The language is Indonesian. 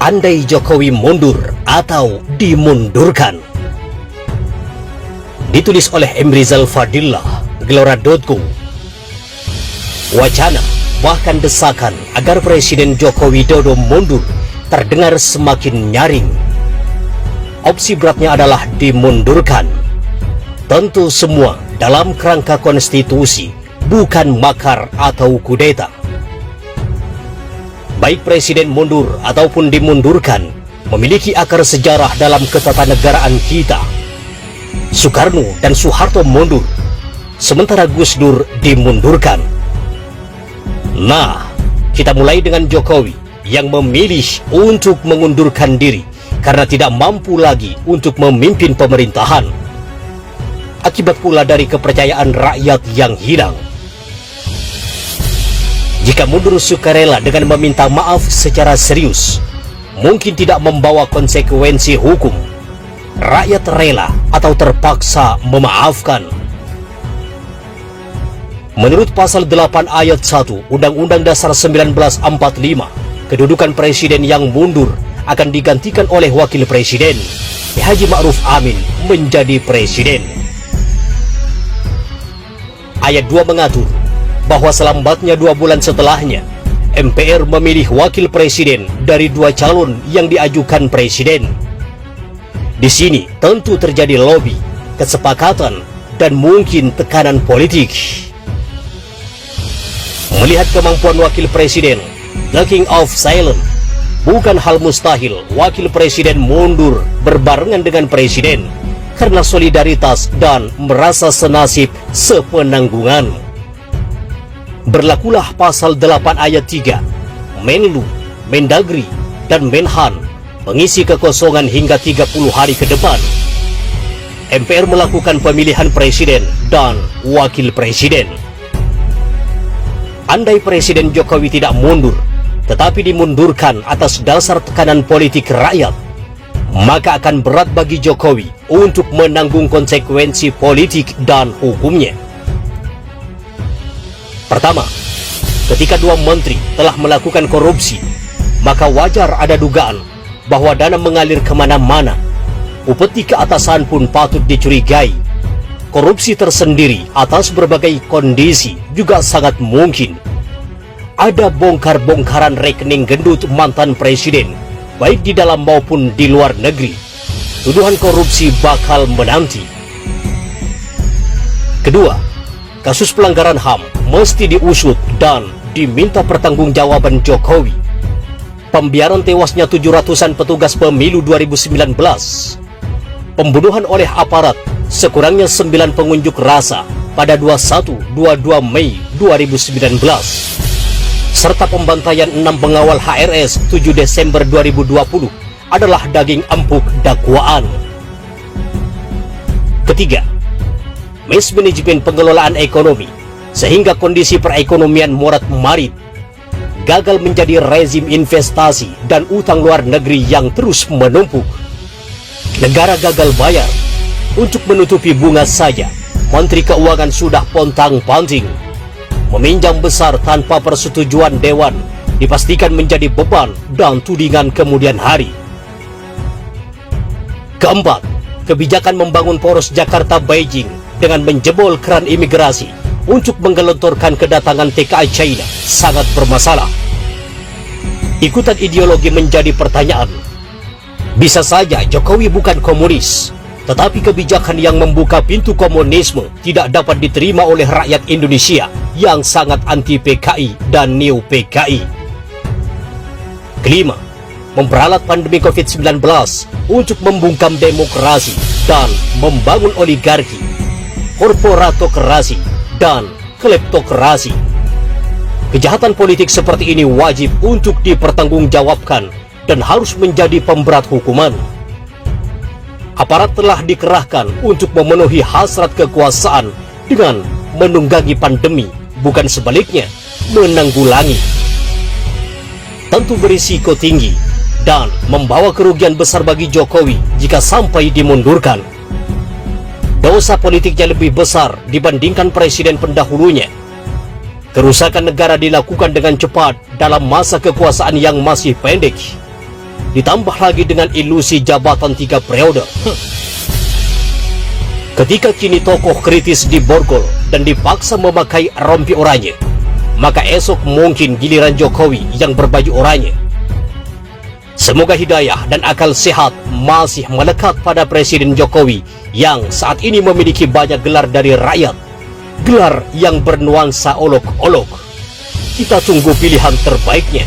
Andai Jokowi mundur atau dimundurkan. Ditulis oleh M. Rizal Fadillah, Gelora.co. Wacana bahkan desakan agar Presiden Joko Widodo mundur terdengar semakin nyaring. Opsi beratnya adalah dimundurkan. Tentu semua dalam kerangka konstitusi, bukan makar atau kudeta. Baik presiden mundur ataupun dimundurkan memiliki akar sejarah dalam ketatanegaraan kita. Soekarno dan Soeharto mundur, sementara Gus Dur dimundurkan. Nah, kita mulai dengan Jokowi yang memilih untuk mengundurkan diri karena tidak mampu lagi untuk memimpin pemerintahan. Akibat pula dari kepercayaan rakyat yang hilang. Jika mundur sukarela dengan meminta maaf secara serius, mungkin tidak membawa konsekuensi hukum. Rakyat rela atau terpaksa memaafkan. Menurut pasal 8 ayat 1 Undang-Undang Dasar 1945, kedudukan presiden yang mundur akan digantikan oleh wakil presiden. Haji Ma'ruf Amin menjadi presiden. Ayat 2 mengatur bahwa selambatnya 2 bulan setelahnya, MPR memilih wakil presiden dari 2 calon yang diajukan presiden. Di sini tentu terjadi lobby, kesepakatan, dan mungkin tekanan politik. Melihat kemampuan wakil presiden, the king of silence, bukan hal mustahil wakil presiden mundur berbarengan dengan presiden karena solidaritas dan merasa senasib sepenanggungan. Berlakulah pasal 8 ayat 3, Menlu, Mendagri, dan Menhan mengisi kekosongan hingga 30 hari ke depan. MPR melakukan pemilihan presiden dan wakil presiden. Andai Presiden Jokowi tidak mundur, tetapi dimundurkan atas dasar tekanan politik rakyat, maka akan berat bagi Jokowi untuk menanggung konsekuensi politik dan hukumnya. Pertama, ketika 2 menteri telah melakukan korupsi, maka wajar ada dugaan bahwa dana mengalir kemana-mana. Upeti keatasan pun patut dicurigai. Korupsi tersendiri atas berbagai kondisi juga sangat mungkin. Ada bongkar-bongkaran rekening gendut mantan presiden, baik di dalam maupun di luar negeri. Tuduhan korupsi bakal menanti. Kedua, kasus pelanggaran HAM mesti diusut dan diminta pertanggungjawaban Jokowi. Pembiaran tewasnya 700-an petugas pemilu 2019. Pembunuhan oleh aparat sekurangnya 9 pengunjuk rasa pada 21-22 Mei 2019. Serta pembantaian 6 pengawal HRS 7 Desember 2020 adalah daging empuk dakwaan. Ketiga, mismanajemen pengelolaan ekonomi sehingga kondisi perekonomian morat-marit, gagal menjadi rezim investasi dan utang luar negeri yang terus menumpuk. Negara gagal bayar. Untuk menutupi bunga saja, Menteri Keuangan sudah pontang-panting. Meminjam besar tanpa persetujuan Dewan dipastikan menjadi beban dan tudingan kemudian hari. Keempat, kebijakan membangun poros Jakarta-Beijing dengan menjebol keran imigrasi untuk menggelontorkan kedatangan TKI China sangat bermasalah. Ikutan ideologi menjadi pertanyaan. Bisa saja Jokowi bukan komunis, tetapi kebijakan yang membuka pintu komunisme tidak dapat diterima oleh rakyat Indonesia yang sangat anti PKI dan neo PKI. Kelima, memperalat pandemi COVID-19 untuk membungkam demokrasi dan membangun oligarki, korporatokrasi, dan kleptokrasi. Kejahatan politik seperti ini wajib untuk dipertanggungjawabkan dan harus menjadi pemberat hukuman. Aparat telah dikerahkan untuk memenuhi hasrat kekuasaan dengan menunggangi pandemi, bukan sebaliknya, menanggulangi. Tentu berisiko tinggi dan membawa kerugian besar bagi Jokowi jika sampai dimundurkan. Dosa politiknya lebih besar dibandingkan presiden pendahulunya. Kerusakan negara dilakukan dengan cepat dalam masa kekuasaan yang masih pendek. ditambah lagi dengan ilusi jabatan 3 periode. Ketika kini tokoh kritis diborgol dan dipaksa memakai rompi oranye, maka esok mungkin giliran Jokowi yang berbaju oranye. Semoga hidayah dan akal sehat masih melekat pada Presiden Jokowi yang saat ini memiliki banyak gelar dari rakyat. Gelar yang bernuansa olok-olok. Kita tunggu pilihan terbaiknya.